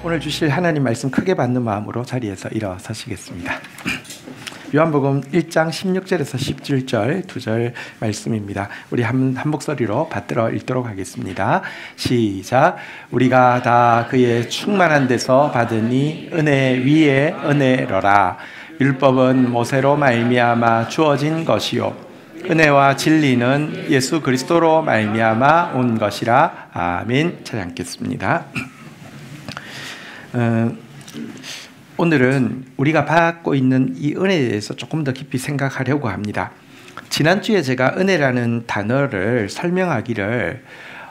오늘 주실 하나님 말씀 크게 받는 마음으로 자리에서 일어서시겠습니다. 요한복음 1장 16절에서 17절 2절 말씀입니다. 우리 한 목소리로 받들어 읽도록 하겠습니다. 시작. 우리가 다 그의 충만한 데서 받으니 은혜 위에 은혜로라. 율법은 모세로 말미암아 주어진 것이요 은혜와 진리는 예수 그리스도로 말미암아 온 것이라. 아멘. 찬양하겠습니다. 오늘은 우리가 받고 있는 이 은혜에 대해서 조금 더 깊이 생각하려고 합니다. 지난주에 제가 은혜라는 단어를 설명하기를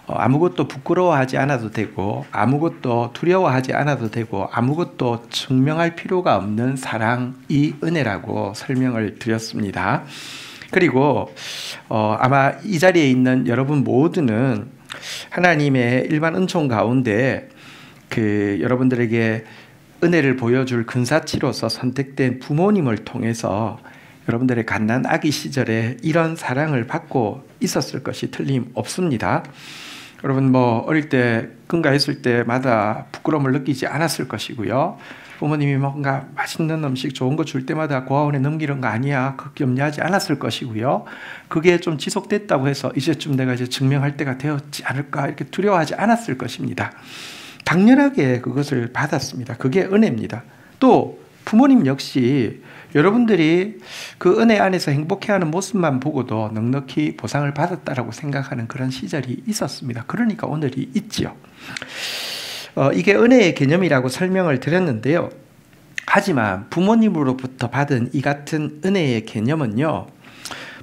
아무것도 부끄러워하지 않아도 되고 아무것도 두려워하지 않아도 되고 아무것도 증명할 필요가 없는 사랑이 은혜라고 설명을 드렸습니다. 그리고 아마 이 자리에 있는 여러분 모두는 하나님의 일반 은총 가운데 여러분들에게 은혜를 보여줄 근사치로서 선택된 부모님을 통해서 여러분들의 갓난 아기 시절에 이런 사랑을 받고 있었을 것이 틀림없습니다. 여러분 어릴 때 근가했을 때마다 부끄러움을 느끼지 않았을 것이고요. 부모님이 뭔가 맛있는 음식 좋은 거 줄 때마다 고아원에 넘기는 거 아니야 그렇게 염려하지 않았을 것이고요. 그게 좀 지속됐다고 해서 이제쯤 내가 증명할 때가 되었지 않을까 이렇게 두려워하지 않았을 것입니다. 당연하게 그것을 받았습니다. 그게 은혜입니다. 또 부모님 역시 여러분들이 그 은혜 안에서 행복해하는 모습만 보고도 넉넉히 보상을 받았다라고 생각하는 그런 시절이 있었습니다. 그러니까 오늘이 있지요. 이게 은혜의 개념이라고 설명을 드렸는데요. 하지만 부모님으로부터 받은 이 같은 은혜의 개념은요,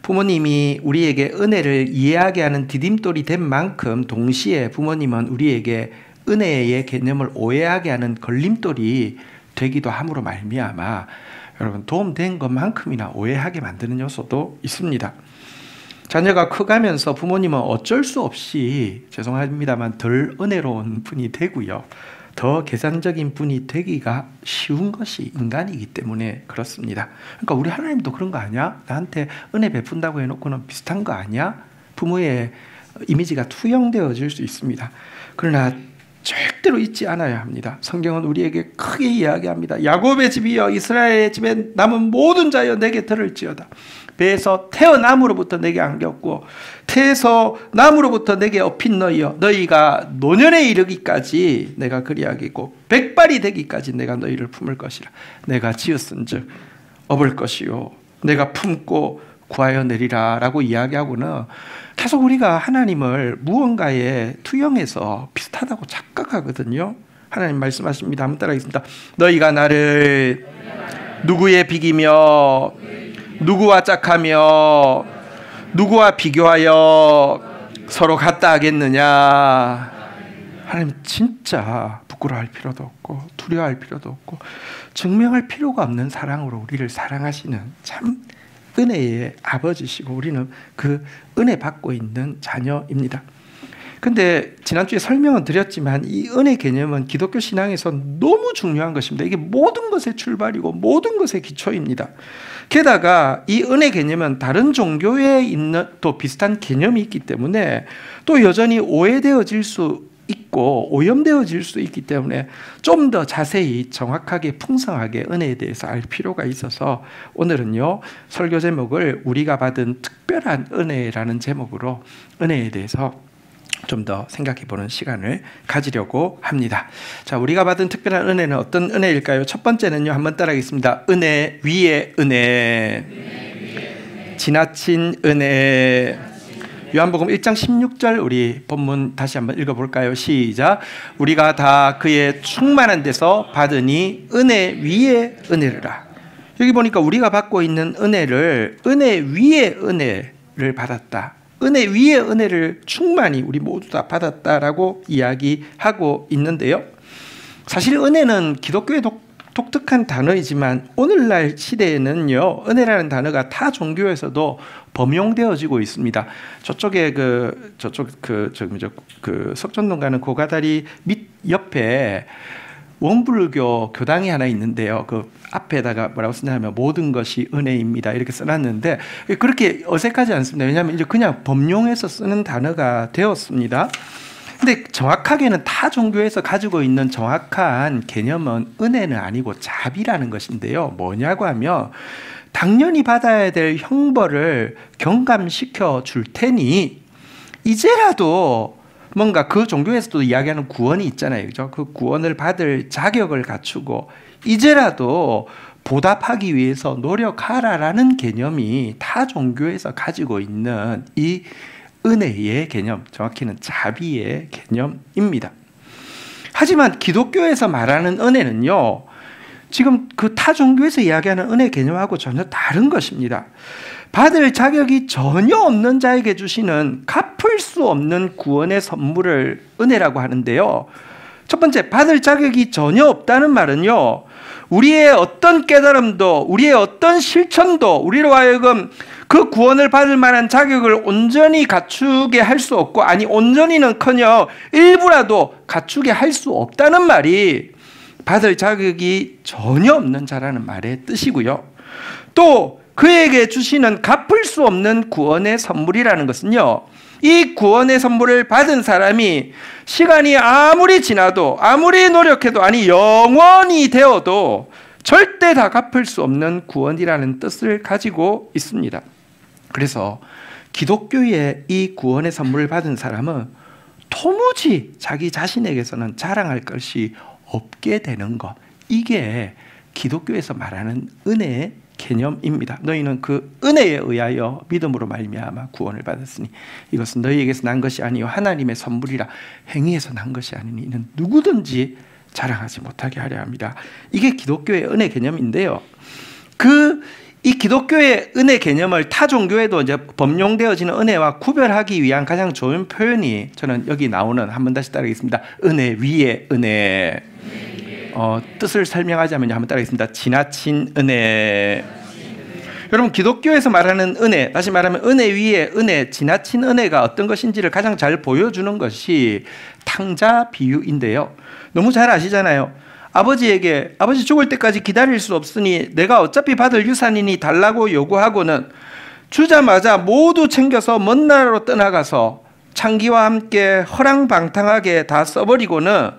부모님이 우리에게 은혜를 이해하게 하는 디딤돌이 된 만큼 동시에 부모님은 우리에게 은혜의 개념을 오해하게 하는 걸림돌이 되기도 함으로 말미암아 여러분 도움된 것만큼이나 오해하게 만드는 요소도 있습니다. 자녀가 커가면서 부모님은 어쩔 수 없이 죄송합니다만 덜 은혜로운 분이 되고요. 더 계산적인 분이 되기가 쉬운 것이 인간이기 때문에 그렇습니다. 그러니까 우리 하나님도 그런 거 아니야? 나한테 은혜 베푼다고 해놓고는 비슷한 거 아니야? 부모의 이미지가 투영되어질 수 있습니다. 그러나 절대로 잊지 않아야 합니다. 성경은 우리에게 크게 이야기합니다. 야곱의 집이여 이스라엘의 집에 남은 모든 자여 내게 들을지어다. 배에서 태어남으로부터 내게 안겼고 태에서 남으로부터 내게 업힌 너희여 너희가 노년에 이르기까지 내가 그리하겠고 백발이 되기까지 내가 너희를 품을 것이라. 내가 지었은즉 업을 것이요 내가 품고 구하여 내리라 라고 이야기하고는 계속 우리가 하나님을 무언가에 투영해서 비슷하다고 착각하거든요. 하나님 말씀하십니다. 한번 따라하겠습니다. 너희가 나를 누구에 비기며 누구와 짝하며 누구와 비교하여 서로 같다 하겠느냐. 하나님 진짜 부끄러워할 필요도 없고 두려워할 필요도 없고 증명할 필요가 없는 사랑으로 우리를 사랑하시는 참 은혜의 아버지시고 우리는 그 은혜 받고 있는 자녀입니다. 근데 지난주에 설명은 드렸지만 이 은혜 개념은 기독교 신앙에서 너무 중요한 것입니다. 이게 모든 것의 출발이고 모든 것의 기초입니다. 게다가 이 은혜 개념은 다른 종교에 있는 또 비슷한 개념이 있기 때문에 또 여전히 오해되어질 수 있고 오염되어질 수 있기 때문에 좀 더 자세히 정확하게 풍성하게 은혜에 대해서 알 필요가 있어서 오늘은요 설교 제목을 우리가 받은 특별한 은혜라는 제목으로 은혜에 대해서 좀 더 생각해 보는 시간을 가지려고 합니다. 자, 우리가 받은 특별한 은혜는 어떤 은혜일까요? 첫 번째는요, 한번 따라하겠습니다. 은혜 위에 은혜, 지나친 은혜. 요한복음 1장 16절 우리 본문 다시 한번 읽어볼까요? 시작. 우리가 다 그의 충만한 데서 받으니 은혜 위에 은혜라. 여기 보니까 우리가 받고 있는 은혜를 은혜 위에 은혜를 받았다. 은혜 위에 은혜를 충만히 우리 모두 다 받았다라고 이야기하고 있는데요. 사실 은혜는 기독교의 독특한 단어이지만 오늘날 시대에는요 은혜라는 단어가 타 종교에서도 범용되어지고 있습니다. 저쪽에 석촌동 가는 고가다리 밑 옆에 원불교 교당이 하나 있는데요. 그 앞에다가 뭐라고 쓰냐면 모든 것이 은혜입니다 이렇게 써놨는데 그렇게 어색하지 않습니다. 왜냐하면 이제 그냥 범용해서 쓰는 단어가 되었습니다. 근데 정확하게는 타 종교에서 가지고 있는 정확한 개념은 은혜는 아니고 자비라는 것인데요. 뭐냐고 하면 당연히 받아야 될 형벌을 경감시켜 줄 테니 이제라도 뭔가 그 종교에서도 이야기하는 구원이 있잖아요. 그죠? 그 구원을 받을 자격을 갖추고 이제라도 보답하기 위해서 노력하라라는 개념이 타 종교에서 가지고 있는 이 은혜의 개념, 정확히는 자비의 개념입니다. 하지만 기독교에서 말하는 은혜는요, 지금 그 타 종교에서 이야기하는 은혜 개념하고 전혀 다른 것입니다. 받을 자격이 전혀 없는 자에게 주시는 갚을 수 없는 구원의 선물을 은혜라고 하는데요. 첫 번째, 받을 자격이 전혀 없다는 말은요, 우리의 어떤 깨달음도, 우리의 어떤 실천도 우리로 하여금 그 구원을 받을 만한 자격을 온전히 갖추게 할 수 없고, 아니 온전히는커녕 일부라도 갖추게 할 수 없다는 말이 받을 자격이 전혀 없는 자라는 말의 뜻이고요. 또 그에게 주시는 갚을 수 없는 구원의 선물이라는 것은요, 이 구원의 선물을 받은 사람이 시간이 아무리 지나도 아무리 노력해도 아니 영원히 되어도 절대 다 갚을 수 없는 구원이라는 뜻을 가지고 있습니다. 그래서 기독교의 이 구원의 선물을 받은 사람은 도무지 자기 자신에게서는 자랑할 것이 없게 되는 것, 이게 기독교에서 말하는 은혜의 개념입니다. 너희는 그 은혜에 의하여 믿음으로 말미암아 구원을 받았으니 이것은 너희에게서 난 것이 아니요 하나님의 선물이라 행위에서 난 것이 아니니 이는 누구든지 자랑하지 못하게 하려 합니다. 이게 기독교의 은혜 개념인데요. 이 기독교의 은혜 개념을 타 종교에도 이제 범용되어지는 은혜와 구별하기 위한 가장 좋은 표현이 저는 여기 나오는, 한번 다시 따르겠습니다. 은혜 위에 은혜. 뜻을 설명하자면 한번 따르겠습니다. 지나친 은혜. 여러분, 기독교에서 말하는 은혜, 다시 말하면 은혜 위에 은혜, 지나친 은혜가 어떤 것인지를 가장 잘 보여주는 것이 탕자 비유인데요. 너무 잘 아시잖아요. 아버지에게 아버지 죽을 때까지 기다릴 수 없으니 내가 어차피 받을 유산이니 달라고 요구하고는 주자마자 모두 챙겨서 먼 나라로 떠나가서 창기와 함께 허랑방탕하게 다 써버리고는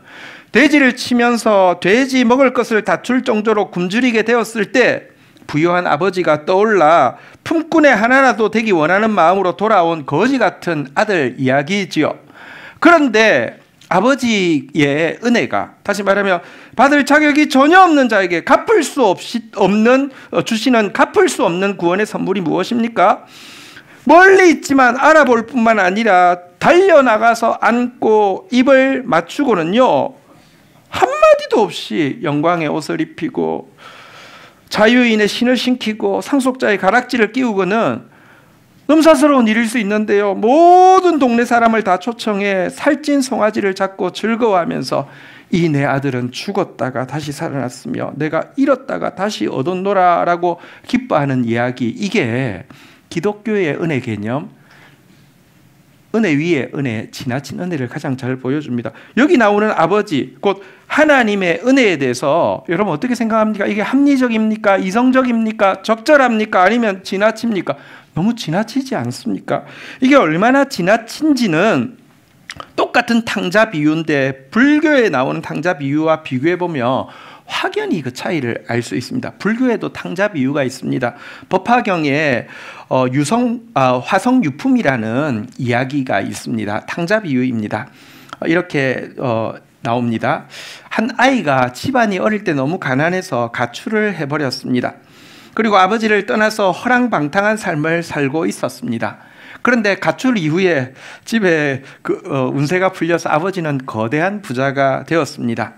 돼지를 치면서 돼지 먹을 것을 다툴 정도로 굶주리게 되었을 때 부유한 아버지가 떠올라 품꾼의 하나라도 되기 원하는 마음으로 돌아온 거지 같은 아들 이야기지요. 그런데 아버지의 은혜가, 다시 말하면 받을 자격이 전혀 없는 자에게 갚을 수 없는 주시는 갚을 수 없는 구원의 선물이 무엇입니까? 멀리 있지만 알아볼 뿐만 아니라 달려나가서 안고 입을 맞추고는요, 한마디도 없이 영광의 옷을 입히고 자유인의 신을 신기고 상속자의 가락지를 끼우고는 넘사스러운 일일 수 있는데요, 모든 동네 사람을 다 초청해 살찐 송아지를 잡고 즐거워하면서 이 내 아들은 죽었다가 다시 살아났으며 내가 잃었다가 다시 얻었노라 라고 기뻐하는 이야기, 이게 기독교의 은혜 개념, 은혜 위에 은혜, 지나친 은혜를 가장 잘 보여줍니다. 여기 나오는 아버지, 곧 하나님의 은혜에 대해서 여러분 어떻게 생각합니까? 이게 합리적입니까? 이성적입니까? 적절합니까? 아니면 지나칩니까? 너무 지나치지 않습니까? 이게 얼마나 지나친지는 똑같은 탕자 비유인데 불교에 나오는 탕자 비유와 비교해보면 확연히 그 차이를 알 수 있습니다. 불교에도 탕자 비유가 있습니다. 법화경에 화성유품이라는 이야기가 있습니다. 탕자 비유입니다. 이렇게 나옵니다. 한 아이가 집안이 어릴 때 너무 가난해서 가출을 해버렸습니다. 그리고 아버지를 떠나서 허랑방탕한 삶을 살고 있었습니다. 그런데 가출 이후에 집에 운세가 풀려서 아버지는 거대한 부자가 되었습니다.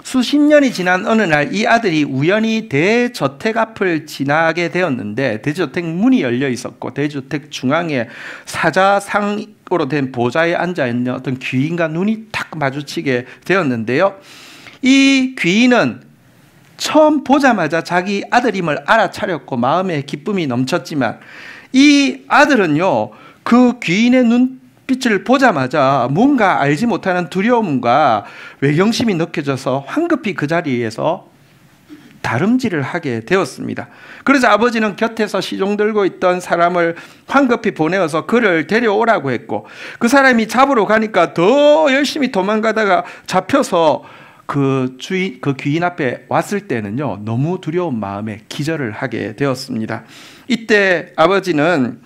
수십 년이 지난 어느 날 이 아들이 우연히 대저택 앞을 지나게 되었는데 대저택 문이 열려 있었고 대저택 중앙에 사자상으로 된 보좌에 앉아 있는 어떤 귀인과 눈이 탁 마주치게 되었는데요. 이 귀인은 처음 보자마자 자기 아들임을 알아차렸고 마음에 기쁨이 넘쳤지만 이 아들은요, 그 귀인의 눈빛을 보자마자 뭔가 알지 못하는 두려움과 외경심이 느껴져서 황급히 그 자리에서 다름질을 하게 되었습니다. 그래서 아버지는 곁에서 시종 들고 있던 사람을 황급히 보내어서 그를 데려오라고 했고, 그 사람이 잡으러 가니까 더 열심히 도망가다가 잡혀서 그 귀인 앞에 왔을 때는요, 너무 두려운 마음에 기절을 하게 되었습니다. 이때 아버지는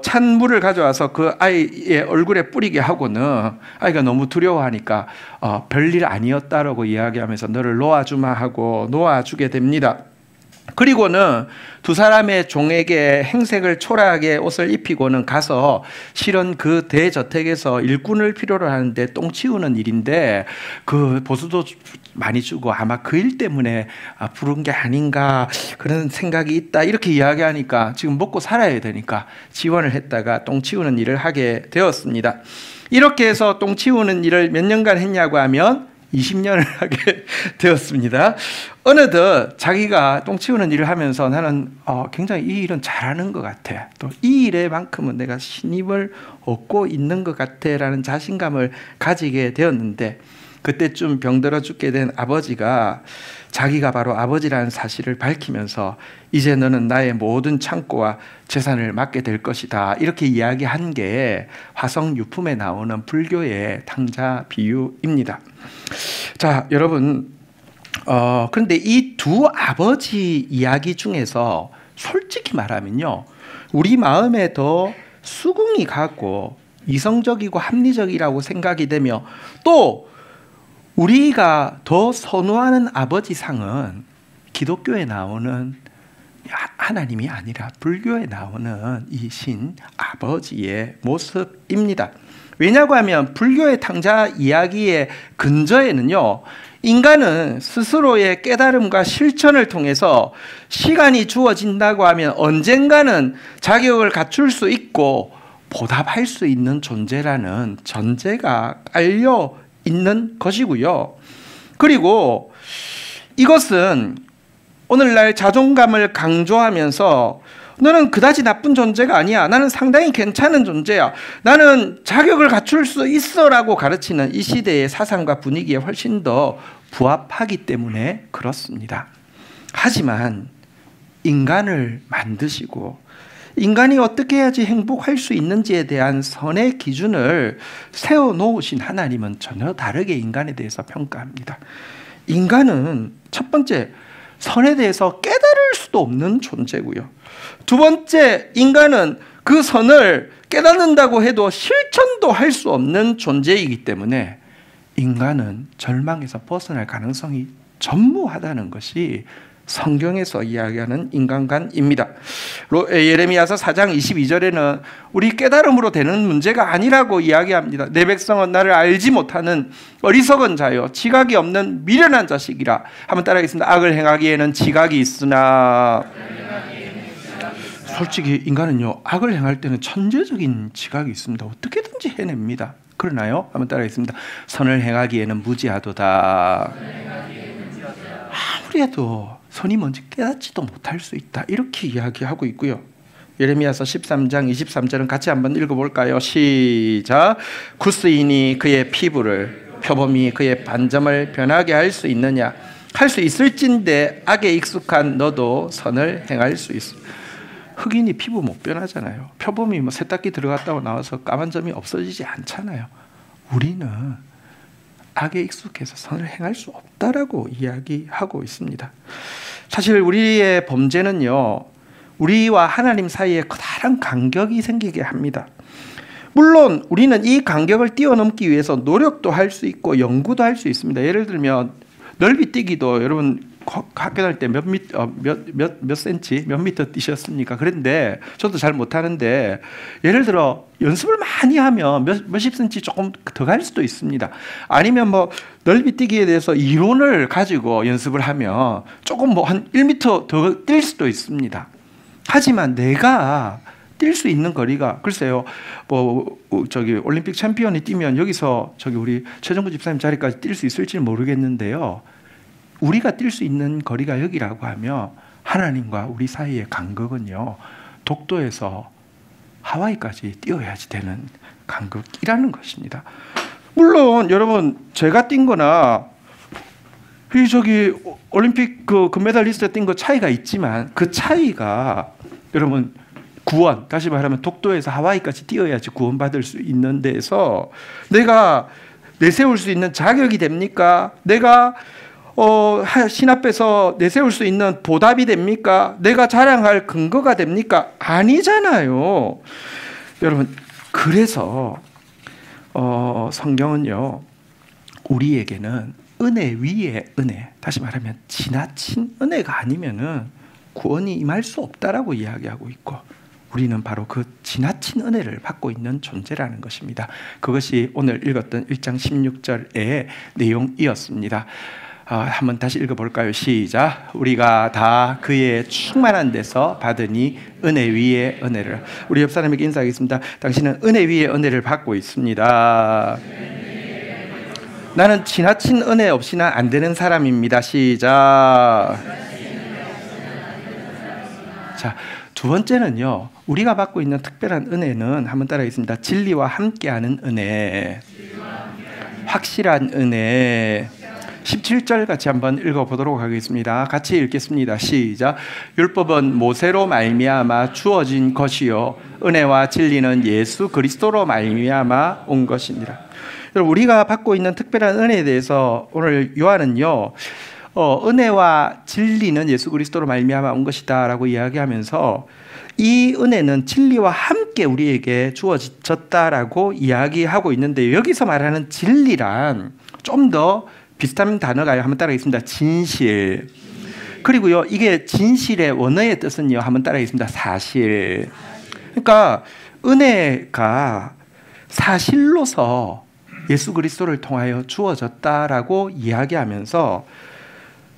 찬 물을 가져와서 그 아이의 얼굴에 뿌리게 하고는 아이가 너무 두려워하니까 별일 아니었다라고 이야기하면서 너를 놓아주마 하고 놓아주게 됩니다. 그리고는 두 사람의 종에게 행색을 초라하게 옷을 입히고는 가서 실은 그 대저택에서 일꾼을 필요로 하는데 똥 치우는 일인데 그 보수도 많이 주고 아마 그 일 때문에 부른 게 아닌가 그런 생각이 있다, 이렇게 이야기하니까 지금 먹고 살아야 되니까 지원을 했다가 똥 치우는 일을 하게 되었습니다. 이렇게 해서 똥 치우는 일을 몇 년간 했냐고 하면 20년을 하게 되었습니다. 어느덧 자기가 똥 치우는 일을 하면서 나는 굉장히 이 일은 잘하는 것 같아, 또 이 일에만큼은 내가 신임을 얻고 있는 것 같아 라는 자신감을 가지게 되었는데, 그때쯤 병들어 죽게 된 아버지가 자기가 바로 아버지라는 사실을 밝히면서 이제 너는 나의 모든 창고와 재산을 맡게 될 것이다, 이렇게 이야기한 게 화성유품에 나오는 불교의 탕자 비유입니다. 자, 여러분, 그런데 이 두 아버지 이야기 중에서 솔직히 말하면요, 우리 마음에 더 수긍이 가고 이성적이고 합리적이라고 생각이 되며, 또 우리가 더 선호하는 아버지상은 기독교에 나오는 하나님이 아니라 불교에 나오는 이 신 아버지의 모습입니다. 왜냐고 하면 불교의 탕자 이야기의 근저에는요, 인간은 스스로의 깨달음과 실천을 통해서 시간이 주어진다고 하면 언젠가는 자격을 갖출 수 있고 보답할 수 있는 존재라는 전제가 깔려 있는 것이고요. 그리고 이것은 오늘날 자존감을 강조하면서 너는 그다지 나쁜 존재가 아니야, 나는 상당히 괜찮은 존재야, 나는 자격을 갖출 수 있어라고 가르치는 이 시대의 사상과 분위기에 훨씬 더 부합하기 때문에 그렇습니다. 하지만 인간을 만드시고 인간이 어떻게 해야지 행복할 수 있는지에 대한 선의 기준을 세워놓으신 하나님은 전혀 다르게 인간에 대해서 평가합니다. 인간은 첫 번째, 선에 대해서 깨달을 수도 없는 존재고요. 두 번째, 인간은 그 선을 깨닫는다고 해도 실천도 할 수 없는 존재이기 때문에 인간은 절망에서 벗어날 가능성이 전무하다는 것이 성경에서 이야기하는 인간관입니다. 예레미야서 4장 22절에는 우리 깨달음으로 되는 문제가 아니라고 이야기합니다. 내 백성은 나를 알지 못하는 어리석은 자요, 지각이 없는 미련한 자식이라. 한번 따라하겠습니다. 악을 행하기에는 지각이 있으나. 솔직히 인간은요, 악을 행할 때는 천재적인 지각이 있습니다. 어떻게든지 해냅니다. 그러나요? 한번 따라하겠습니다. 선을 행하기에는 무지하도다. 아무래도 선이 뭔지 깨닫지도 못할 수 있다, 이렇게 이야기하고 있고요. 예레미야서 13장 23절은 같이 한번 읽어볼까요? 시작. 구스인이 그의 피부를, 표범이 그의 반점을 변하게 할 수 있느냐? 할 수 있을진데 악에 익숙한 너도 선을 행할 수 있어. 흑인이 피부 못 변하잖아요. 표범이 뭐 세탁기 들어갔다고 나와서 까만 점이 없어지지 않잖아요. 우리는 악에 익숙해서 선을 행할 수 없다라고 이야기하고 있습니다. 사실 우리의 범죄는요, 우리와 하나님 사이에 커다란 간격이 생기게 합니다. 물론 우리는 이 간격을 뛰어넘기 위해서 노력도 할 수 있고 연구도 할 수 있습니다. 예를 들면 넓이 뛰기도 여러분 학교 다닐 때 몇 센치, 몇 미터 뛰셨습니까? 그런데 저도 잘 못하는데 예를 들어 연습을 많이 하면 몇십 센치 조금 더 갈 수도 있습니다. 아니면 뭐 넓이 뛰기에 대해서 이론을 가지고 연습을 하면 조금 뭐 한 1미터 더 뛸 수도 있습니다. 하지만 내가 뛸 수 있는 거리가 글쎄요, 뭐 저기 올림픽 챔피언이 뛰면 여기서 저기 우리 최정구 집사님 자리까지 뛸 수 있을지는 모르겠는데요. 우리가 뛸 수 있는 거리가 여기라고 하면 하나님과 우리 사이의 간격은요, 독도에서 하와이까지 뛰어야지 되는 간격이라는 것입니다. 물론 여러분 제가 뛴 거나 저기 올림픽 그 금메달리스트 뛴 거 차이가 있지만 그 차이가 여러분 구원, 다시 말하면 독도에서 하와이까지 뛰어야지 구원받을 수 있는 데서 내가 내세울 수 있는 자격이 됩니까? 내가 신 앞에서 내세울 수 있는 보답이 됩니까? 내가 자랑할 근거가 됩니까? 아니잖아요. 여러분, 그래서 성경은요, 우리에게는 은혜 위에 은혜, 다시 말하면 지나친 은혜가 아니면은 구원이 임할 수 없다라고 이야기하고 있고, 우리는 바로 그 지나친 은혜를 받고 있는 존재라는 것입니다. 그것이 오늘 읽었던 1장 16절의 내용이었습니다. 한번 다시 읽어볼까요? 시작. 우리가 다 그의 충만한 데서 받으니 은혜 위에 은혜를. 우리 옆 사람에게 인사하겠습니다. 당신은 은혜 위에 은혜를 받고 있습니다. 나는 지나친 은혜 없이는 안 되는 사람입니다. 시작. 자, 두 번째는요, 우리가 받고 있는 특별한 은혜는 한번 따라하겠습니다. 진리와 함께하는 은혜, 확실한 은혜. 17절 같이 한번 읽어보도록 하겠습니다. 같이 읽겠습니다. 시작. 율법은 모세로 말미암아 주어진 것이요 은혜와 진리는 예수 그리스도로 말미암아 온 것이니라. 여러분, 우리가 받고 있는 특별한 은혜에 대해서 오늘 요한은요, 은혜와 진리는 예수 그리스도로 말미암아 온 것이다라고 이야기하면서 이 은혜는 진리와 함께 우리에게 주어졌다라고 이야기하고 있는데, 여기서 말하는 진리란 좀 더 비슷한 단어가 한번 따라하겠습니다. 진실. 그리고요, 이게 진실의 원어의 뜻은요, 한번 따라하겠습니다. 사실. 그러니까 은혜가 사실로서 예수 그리스도를 통하여 주어졌다라고 이야기하면서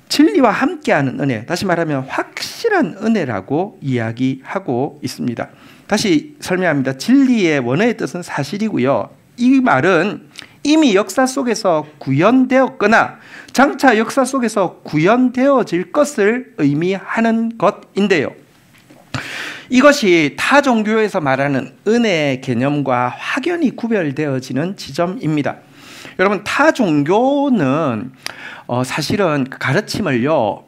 진리와 함께하는 은혜, 다시 말하면 확실한 은혜라고 이야기하고 있습니다. 다시 설명합니다. 진리의 원어의 뜻은 사실이고요, 이 말은 이미 역사 속에서 구현되었거나 장차 역사 속에서 구현되어질 것을 의미하는 것인데요, 이것이 타 종교에서 말하는 은혜의 개념과 확연히 구별되어지는 지점입니다. 여러분, 타 종교는 사실은 가르침을요,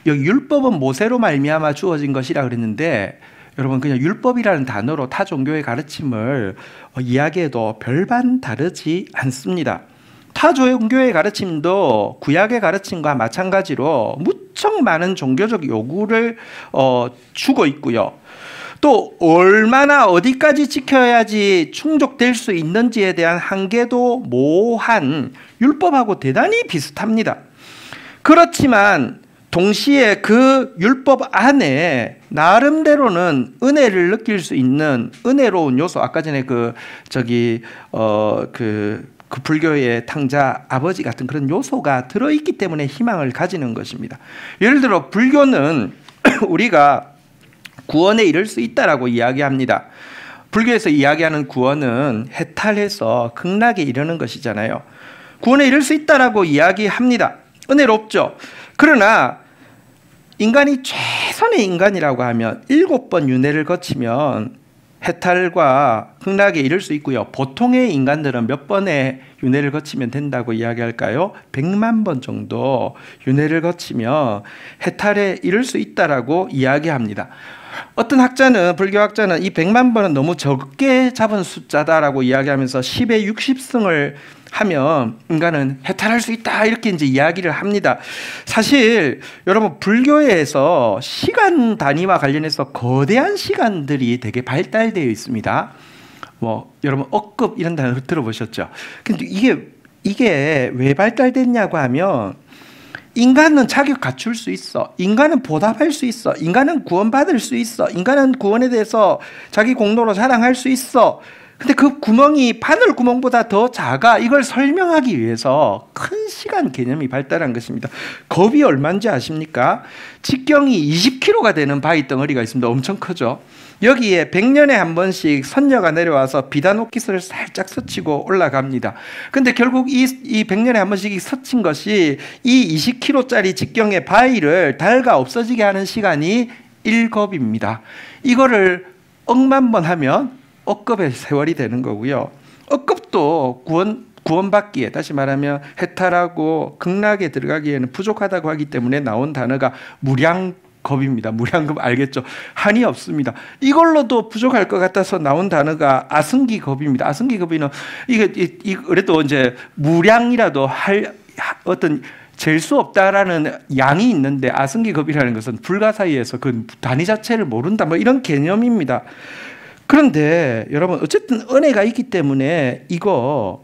여기 율법은 모세로 말미암아 주어진 것이라 그랬는데, 여러분 그냥 율법이라는 단어로 타 종교의 가르침을 이야기해도 별반 다르지 않습니다. 타 종교의 가르침도 구약의 가르침과 마찬가지로 무척 많은 종교적 요구를 주고 있고요, 또 얼마나 어디까지 지켜야지 충족될 수 있는지에 대한 한계도 모호한 율법하고 대단히 비슷합니다. 그렇지만 동시에 그 율법 안에 나름대로는 은혜를 느낄 수 있는 은혜로운 요소, 아까 전에 그 불교의 탕자 아버지 같은 그런 요소가 들어있기 때문에 희망을 가지는 것입니다. 예를 들어 불교는 우리가 구원에 이를 수 있다라고 이야기합니다. 불교에서 이야기하는 구원은 해탈해서 극락에 이르는 것이잖아요. 구원에 이를 수 있다라고 이야기합니다. 은혜롭죠. 그러나 인간이 최선의 인간이라고 하면 7번 윤회를 거치면 해탈과 극락에 이를 수 있고요, 보통의 인간들은 몇 번의 윤회를 거치면 된다고 이야기할까요? 100만 번 정도 윤회를 거치면 해탈에 이를 수 있다라고 이야기합니다. 어떤 학자는, 불교학자는 이 100만 번은 너무 적게 잡은 숫자다라고 이야기하면서 10의 60승을 하면 인간은 해탈할 수 있다, 이렇게 이제 이야기를 합니다. 사실 여러분, 불교에서 시간 단위와 관련해서 거대한 시간들이 되게 발달되어 있습니다. 여러분 억급 이런 단어 들어보셨죠? 근데 이게 왜 발달됐냐고 하면, 인간은 자격 갖출 수 있어, 인간은 보답할 수 있어, 인간은 구원받을 수 있어, 인간은 구원에 대해서 자기 공로로 자랑할 수 있어. 근데 그 구멍이 바늘 구멍보다 더 작아. 이걸 설명하기 위해서 큰 시간 개념이 발달한 것입니다. 겁이 얼마인지 아십니까? 직경이 20km가 되는 바위 덩어리가 있습니다. 엄청 크죠. 여기에 100년에 한 번씩 선녀가 내려와서 비단 옷깃을 살짝 스치고 올라갑니다. 근데 결국 이 100년에 한 번씩 스친 것이 이 20km짜리 직경의 바위를 닳아 없어지게 하는 시간이 1겁입니다. 이거를 억만 번 하면 억급의 세월이 되는 거고요. 억급도 구원받기에, 다시 말하면 해탈하고 극락에 들어가기에는 부족하다고 하기 때문에 나온 단어가 무량겁입니다. 무량겁 알겠죠? 한이 없습니다. 이걸로도 부족할 것 같아서 나온 단어가 아승기겁입니다. 아승기겁이는 이게 그래도 이제 무량이라도 할 어떤 잴 수 없다라는 양이 있는데, 아승기겁이라는 것은 불가사의에서 그 단위 자체를 모른다, 뭐 이런 개념입니다. 그런데 여러분, 어쨌든 은혜가 있기 때문에 이거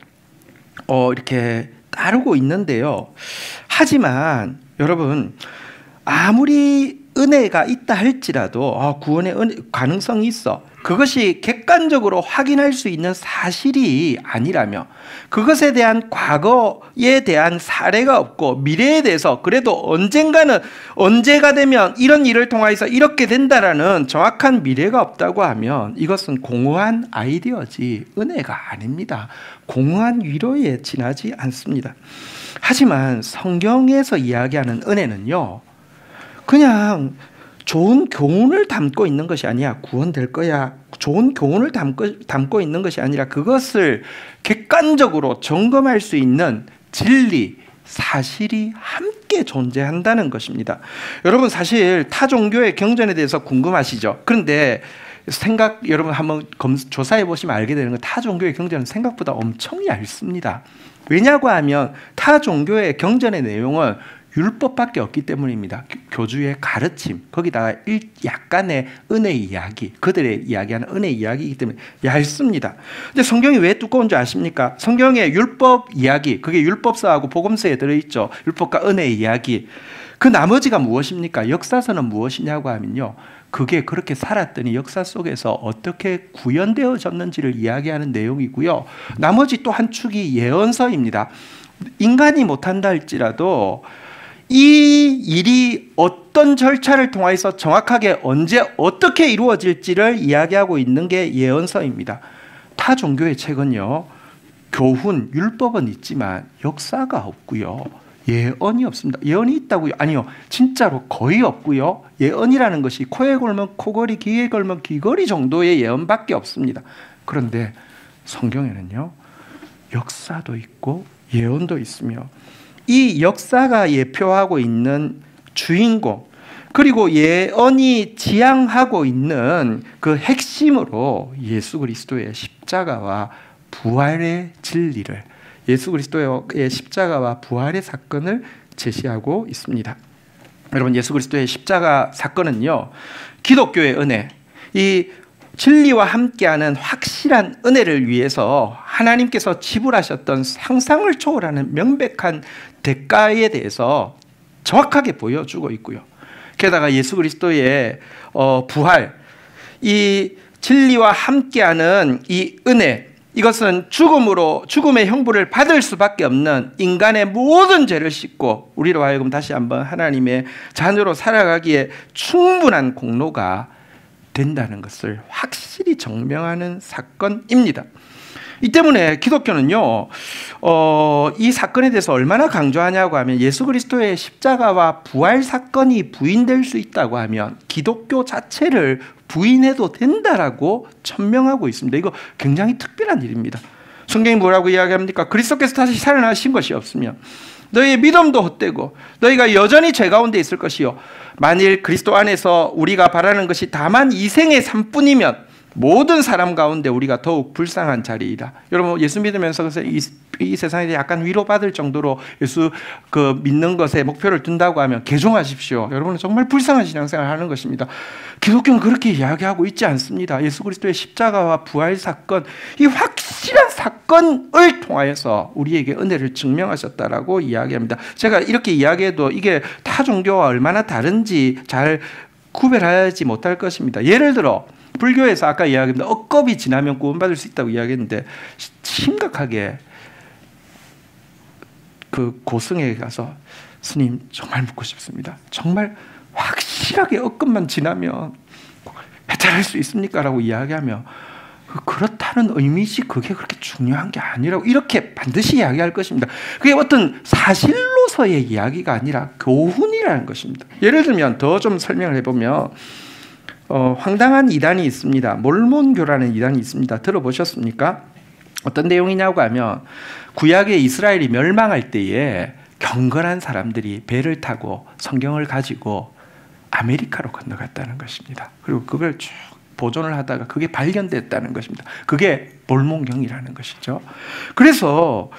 이렇게 따르고 있는데요. 하지만 여러분, 아무리 은혜가 있다 할지라도 구원의 가능성이 있어, 그것이 객관적으로 확인할 수 있는 사실이 아니라며, 그것에 대한 과거에 대한 사례가 없고 미래에 대해서 그래도 언젠가는, 언제가 되면 이런 일을 통해서 이렇게 된다라는 정확한 미래가 없다고 하면 이것은 공허한 아이디어지 은혜가 아닙니다. 공허한 위로에 지나지 않습니다. 하지만 성경에서 이야기하는 은혜는요, 그냥 좋은 교훈을 담고 있는 것이 아니야. 구원될 거야. 좋은 교훈을 담고 있는 것이 아니라 그것을 객관적으로 점검할 수 있는 진리, 사실이 함께 존재한다는 것입니다. 여러분, 사실 타 종교의 경전에 대해서 궁금하시죠? 그런데 여러분 한번 조사해 보시면 알게 되는 건, 타 종교의 경전은 생각보다 엄청 얇습니다. 왜냐고 하면 타 종교의 경전의 내용은 율법밖에 없기 때문입니다. 교주의 가르침, 거기다가 약간의 은혜 이야기, 그들의 이야기하는 은혜 이야기이기 때문에 얇습니다. 근데 성경이 왜 두꺼운 줄 아십니까? 성경의 율법 이야기, 그게 율법서하고 복음서에 들어있죠. 율법과 은혜 이야기. 그 나머지가 무엇입니까? 역사서는 무엇이냐고 하면요, 그게 그렇게 살았더니 역사 속에서 어떻게 구현되어졌는지를 이야기하는 내용이고요. 나머지 또 한 축이 예언서입니다. 인간이 못한다 할지라도 이 일이 어떤 절차를 통해서 정확하게 언제 어떻게 이루어질지를 이야기하고 있는 게 예언서입니다. 타 종교의 책은요, 교훈, 율법은 있지만 역사가 없고요, 예언이 없습니다. 예언이 있다고요? 아니요, 진짜로 거의 없고요. 예언이라는 것이 코에 걸면 코걸이, 귀에 걸면 귀걸이 정도의 예언밖에 없습니다. 그런데 성경에는요, 역사도 있고 예언도 있으며, 이 역사가 예표하고 있는 주인공, 그리고 예언이 지향하고 있는 그 핵심으로 예수 그리스도의 십자가와 부활의 진리를, 예수 그리스도의 십자가와 부활의 사건을 제시하고 있습니다. 여러분, 예수 그리스도의 십자가 사건은요, 기독교의 은혜, 이 진리와 함께하는 확실한 은혜를 위해서 하나님께서 지불하셨던 상상을 초월하는 명백한 대가에 대해서 정확하게 보여주고 있고요. 게다가 예수 그리스도의 부활, 이 진리와 함께하는 이 은혜, 이것은 죽음의 형벌을 받을 수밖에 없는 인간의 모든 죄를 씻고 우리로 하여금 다시 한번 하나님의 자녀로 살아가기에 충분한 공로가 된다는 것을 확실히 증명하는 사건입니다. 이 때문에 기독교는요, 이 사건에 대해서 얼마나 강조하냐고 하면, 예수 그리스도의 십자가와 부활 사건이 부인될 수 있다고 하면 기독교 자체를 부인해도 된다라고 천명하고 있습니다. 이거 굉장히 특별한 일입니다. 성경이 뭐라고 이야기합니까? 그리스도께서 다시 살아나신 것이 없으면 너희의 믿음도 헛되고 너희가 여전히 죄 가운데 있을 것이요, 만일 그리스도 안에서 우리가 바라는 것이 다만 이 생의 삶뿐이면 모든 사람 가운데 우리가 더욱 불쌍한 자리이다. 여러분, 예수 믿으면서 이 세상에 약간 위로받을 정도로 예수 믿는 것에 목표를 둔다고 하면 개종하십시오. 여러분은 정말 불쌍한 신앙생활을 하는 것입니다. 기독교는 그렇게 이야기하고 있지 않습니다. 예수 그리스도의 십자가와 부활 사건, 이 확실한 사건을 통하여서 우리에게 은혜를 증명하셨다라고 이야기합니다. 제가 이렇게 이야기해도 이게 타 종교와 얼마나 다른지 잘 구별하지 못할 것입니다. 예를 들어 불교에서 아까 이야기했는데 억겁이 지나면 구원받을 수 있다고 이야기했는데, 심각하게 그 고승에 가서 스님 정말 묻고 싶습니다. 정말 확실하게 억겁만 지나면 해탈할 수 있습니까? 라고 이야기하며, 그렇다는 의미지 그게 그렇게 중요한 게 아니라고 이렇게 반드시 이야기할 것입니다. 그게 어떤 사실로서의 이야기가 아니라 교훈이라는 것입니다. 예를 들면 더 좀 설명을 해보면, 황당한 이단이 있습니다. 몰몬교라는 이단이 있습니다. 들어보셨습니까? 어떤 내용이냐고 하면 구약의 이스라엘이 멸망할 때에 경건한 사람들이 배를 타고 성경을 가지고 아메리카로 건너갔다는 것입니다. 그리고 그걸 쭉 보존을 하다가 그게 발견됐다는 것입니다. 그게 몰몬경이라는 것이죠. 그래서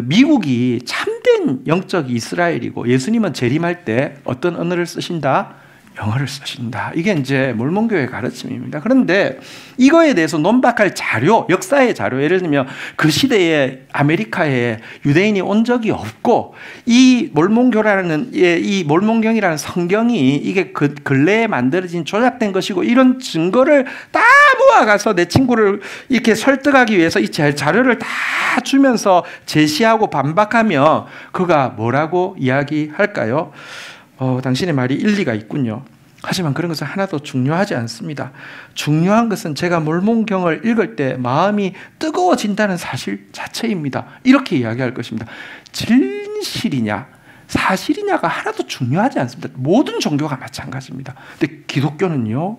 미국이 참된 영적 이스라엘이고 예수님은 재림할 때 어떤 언어를 쓰신다? 영어를 쓰신다. 이게 이제 몰몬교의 가르침입니다. 그런데 이거에 대해서 논박할 자료, 역사의 자료, 예를 들면 그 시대에 아메리카에 유대인이 온 적이 없고 이 몰몬교라는 이 몰몬경이라는 성경이 이게 그 근래에 만들어진 조작된 것이고 이런 증거를 다 모아가서 내 친구를 이렇게 설득하기 위해서 이 자료를 다 주면서 제시하고 반박하며 그가 뭐라고 이야기할까요? 당신의 말이 일리가 있군요. 하지만 그런 것은 하나도 중요하지 않습니다. 중요한 것은 제가 몰몬경을 읽을 때 마음이 뜨거워진다는 사실 자체입니다. 이렇게 이야기할 것입니다. 진실이냐 사실이냐가 하나도 중요하지 않습니다. 모든 종교가 마찬가지입니다. 근데 기독교는요,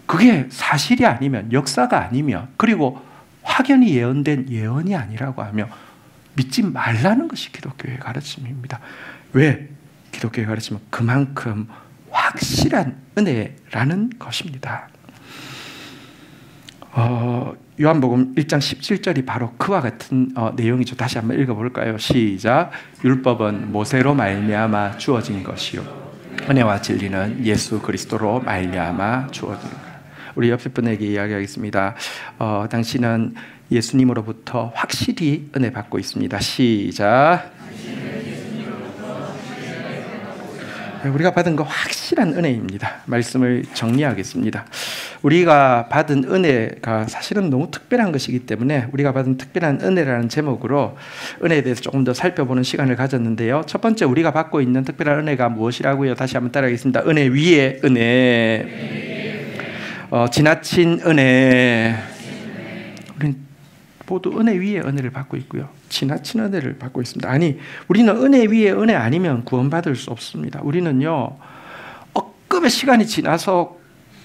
그게 사실이 아니면, 역사가 아니면, 그리고 확연히 예언된 예언이 아니라고 하며 믿지 말라는 것이 기독교의 가르침입니다. 왜? 기독교의 가르침은 그만큼 확실한 은혜라는 것입니다. 요한복음 1장 17절이 바로 그와 같은 내용이죠. 다시 한번 읽어볼까요? 시작. 율법은 모세로 말미암아 주어진 것이요 은혜와 진리는 예수 그리스도로 말미암아 주어진 것. 우리 옆에 분에게 이야기하겠습니다. 당신은 예수님으로부터 확실히 은혜 받고 있습니다. 시작. 우리가 받은 거 확실한 은혜입니다. 말씀을 정리하겠습니다. 우리가 받은 은혜가 사실은 너무 특별한 것이기 때문에 우리가 받은 특별한 은혜라는 제목으로 은혜에 대해서 조금 더 살펴보는 시간을 가졌는데요. 첫 번째, 우리가 받고 있는 특별한 은혜가 무엇이라고요? 다시 한번 따라하겠습니다. 은혜 위에 은혜, 지나친 은혜. 우리는 모두 은혜 위에 은혜를 받고 있고요. 지나친 은혜를 받고 있습니다. 아니, 우리는 은혜 위에 은혜 아니면 구원받을 수 없습니다. 우리는요, 억금의 시간이 지나서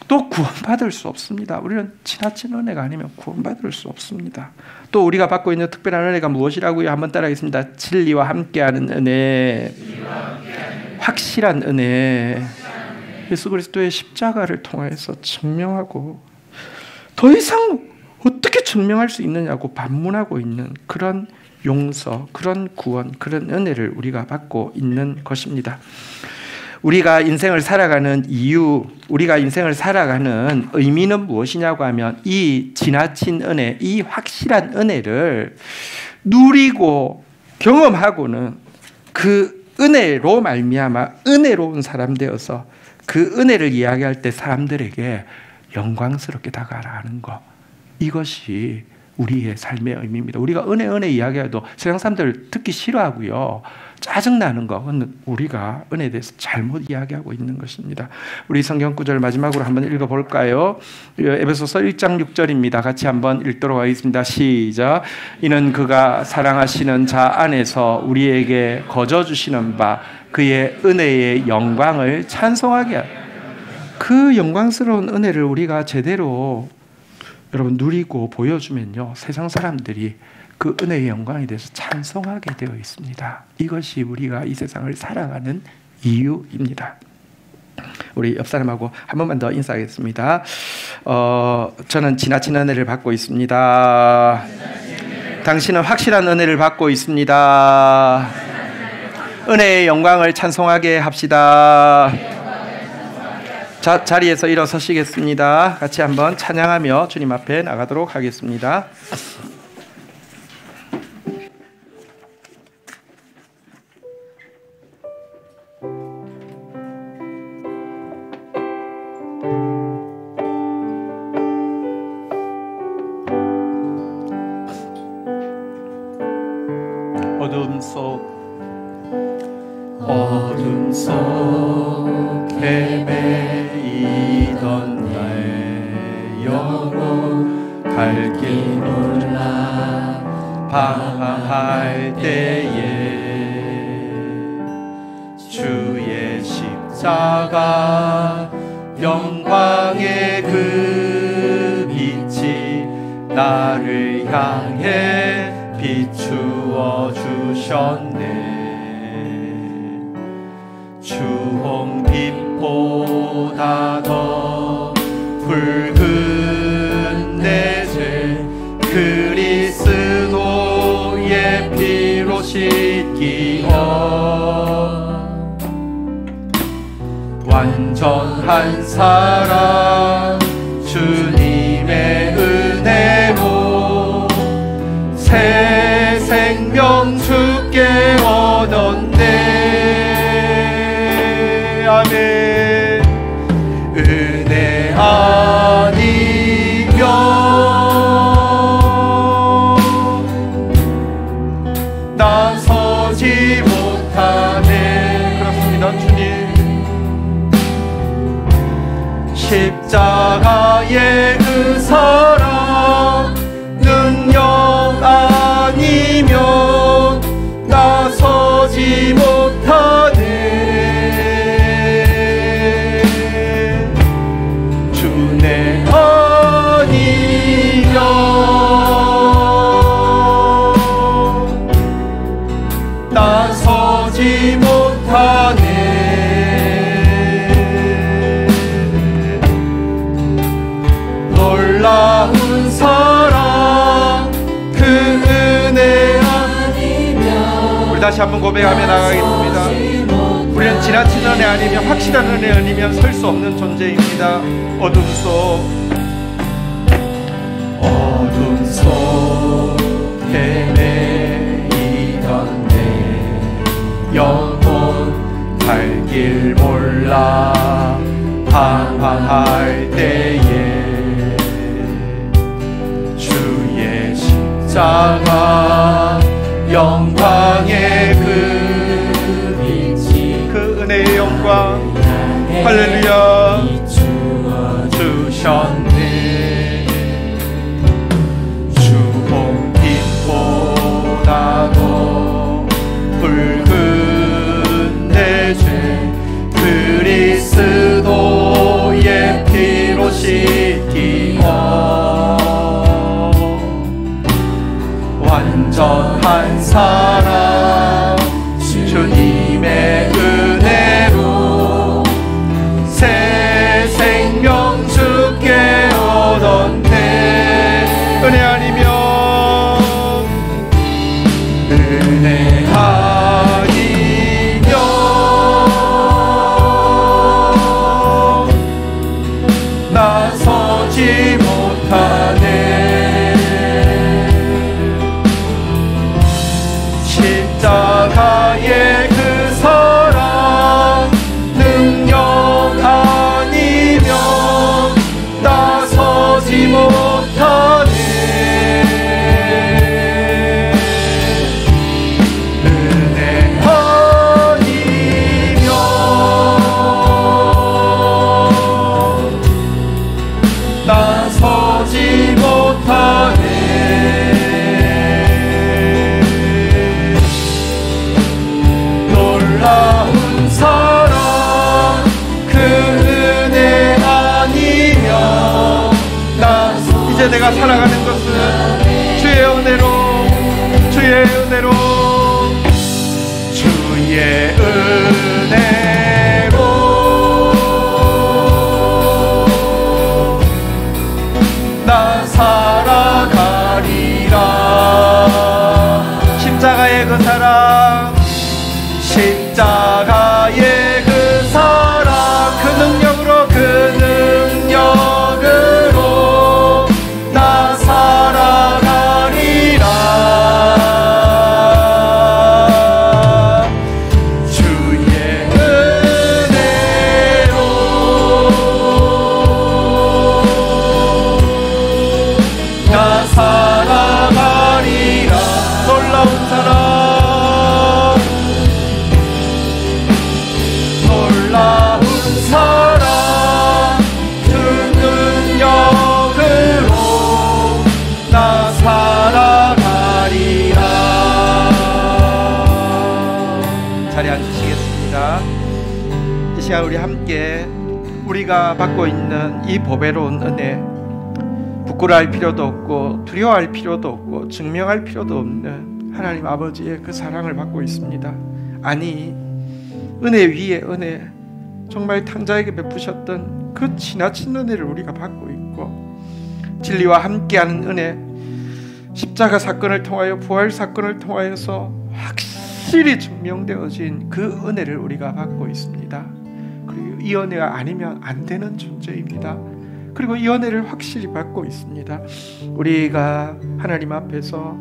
또 구원받을 수 없습니다. 우리는 지나친 은혜가 아니면 구원받을 수 없습니다. 또 우리가 받고 있는 특별한 은혜가 무엇이라고요? 한번 따라하겠습니다. 진리와 함께하는 은혜, 확실한 은혜, 예수 그리스도의 십자가를 통해서 증명하고 더 이상 어떻게 증명할 수 있느냐고 반문하고 있는 그런 용서, 그런 구원, 그런 은혜를 우리가 받고 있는 것입니다. 우리가 인생을 살아가는 이유, 우리가 인생을 살아가는 의미는 무엇이냐고 하면 이 지나친 은혜, 이 확실한 은혜를 누리고 경험하고는 그 은혜로 말미암아 은혜로운 사람 되어서 그 은혜를 이야기할 때 사람들에게 영광스럽게 다가가는 것, 이것이 우리의 삶의 의미입니다. 우리가 은혜 이야기해도 세상 사람들 듣기 싫어하고요, 짜증나는 것은 우리가 은혜에 대해서 잘못 이야기하고 있는 것입니다. 우리 성경 구절 마지막으로 한번 읽어볼까요? 에베소서 1장 6절입니다. 같이 한번 읽도록 하겠습니다. 시작. 이는 그가 사랑하시는 자 안에서 우리에게 거저 주시는 바 그의 은혜의 영광을 찬송하게 하라. 그 영광스러운 은혜를 우리가 제대로 여러분 누리고 보여주면요, 세상 사람들이 그 은혜의 영광에 대해서 찬송하게 되어 있습니다. 이것이 우리가 이 세상을 살아가는 이유입니다. 우리 옆 사람하고 한 번만 더 인사하겠습니다. 저는 지나친 은혜를 받고 있습니다. 당신은 확실한 은혜를 받고 있습니다. 은혜의 영광을 찬송하게 합시다. 자리에서 일어서시겠습니다. 같이 한번 찬양하며 주님 앞에 나가도록 하겠습니다. 어둠 속 헤매이던 나의 영혼 갈 길 몰라 방황할 때에 주의 십자가 영광의 그 빛이 나를 향해 비추어 주셨네. 주홍빛보다 더 붉은 내 죄 그리스도의 피로 씻기어 완전한 사랑 주님의 은혜로 새 생명 주께 얻었네. 아멘. 은혜 아니면 나서지 못하네. 그렇습니다. 주님 십자가의 그 사랑 능력 아니면 나서지 못하네. 주내 아니면 나서지 못하네. 놀라운 사랑 그 은혜 아니면 우리 다시 한번 고백하며 나가겠습니다. 우리는 지나친 은혜 아니면 확실한 은혜 아니면 설 수 없는 존재입니다. 어둠 속에 매이던 내 영혼 갈 길 몰라 방황할 때에 주의 십자가 영광의 그 빛이 그 은혜의 영광 할렐루야 주셨네. 주홍빛보다 더 붉은 내 죄 그리스도의 피로 씻기어 완전한 사랑 주님의 은혜로 새 생명 주께 얻었네. 은혜 아니면 나서지 못하네. 십자가의 그 사랑 능력 아니면 나서지 못하네. 은혜 아니면 나서지 못하네. 놀라운 사랑 그 은혜 아니면 이제 내가 살아가는 것은 주의 은혜로 주의 은혜로 주의 은혜로 나 살아가리라. 십자가의 그 사랑 십자가의 그 사랑 그 능력으로 나 살아가리라. 주의 은혜로 나 살아가리라. 놀라운 사랑 놀라운 사랑 그 능력으로 나 살아가리라. 자리에 앉으시겠습니다. 이 시간 우리 함께 우리가 받고 있는 이 보배로운 은혜 부끄러워할 필요도 없고 두려워할 필요도 없고 증명할 필요도 없는 하나님 아버지의 그 사랑을 받고 있습니다. 아니, 은혜 위에 은혜, 정말 탕자에게 베푸셨던 그 지나친 은혜를 우리가 받고 있고, 진리와 함께하는 은혜, 십자가 사건을 통하여 부활 사건을 통하여서 확실히 증명되어진 그 은혜를 우리가 받고 있습니다. 그리고 이 은혜가 아니면 안 되는 존재입니다. 그리고 이 은혜를 확실히 받고 있습니다. 우리가 하나님 앞에서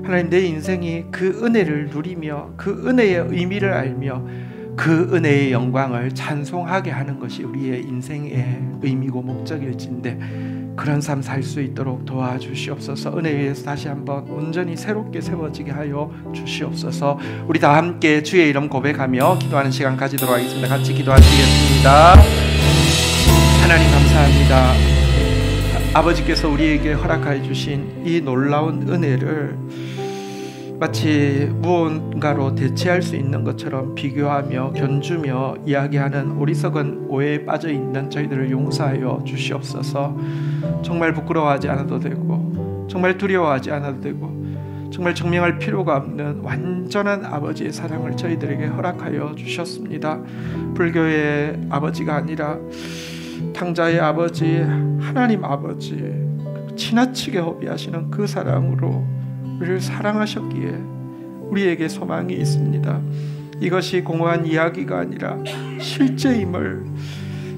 하나님, 내 인생이 그 은혜를 누리며 그 은혜의 의미를 알며 그 은혜의 영광을 찬송하게 하는 것이 우리의 인생의 의미고 목적일진데, 그런 삶 살 수 있도록 도와주시옵소서. 은혜 위에서 다시 한번 온전히 새롭게 세워지게 하여 주시옵소서. 우리 다 함께 주의 이름 고백하며 기도하는 시간 가지도록 하겠습니다. 같이 기도하시겠습니다. 하나님 감사합니다. 아버지께서 우리에게 허락하여 주신 이 놀라운 은혜를 마치 무언가로 대체할 수 있는 것처럼 비교하며 견주며 이야기하는 어리석은 오해에 빠져있는 저희들을 용서하여 주시옵소서. 정말 부끄러워하지 않아도 되고, 정말 두려워하지 않아도 되고, 정말 증명할 필요가 없는 완전한 아버지의 사랑을 저희들에게 허락하여 주셨습니다. 불교의 아버지가 아니라 탕자의 아버지, 하나님 아버지, 지나치게 허비하시는 그 사랑으로 우리를 사랑하셨기에 우리에게 소망이 있습니다. 이것이 공허한 이야기가 아니라 실제임을,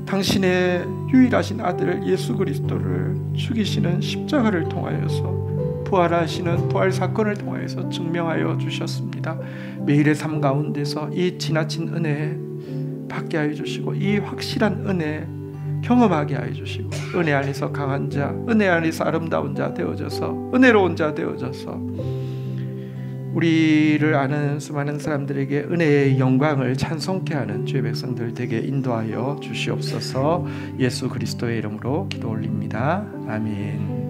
당신의 유일하신 아들 예수 그리스도를 죽이시는 십자가를 통하여서, 부활하시는 부활 사건을 통하여서 증명하여 주셨습니다. 매일의 삶 가운데서 이 지나친 은혜 받게 하여 주시고, 이 확실한 은혜 경험하게 하여 주시고, 은혜 안에서 강한 자, 은혜 안에서 아름다운 자 되어져서, 은혜로운 자 되어져서 우리를 아는 수많은 사람들에게 은혜의 영광을 찬송케 하는 주의 백성들 되게 인도하여 주시옵소서. 예수 그리스도의 이름으로 기도 올립니다. 아멘.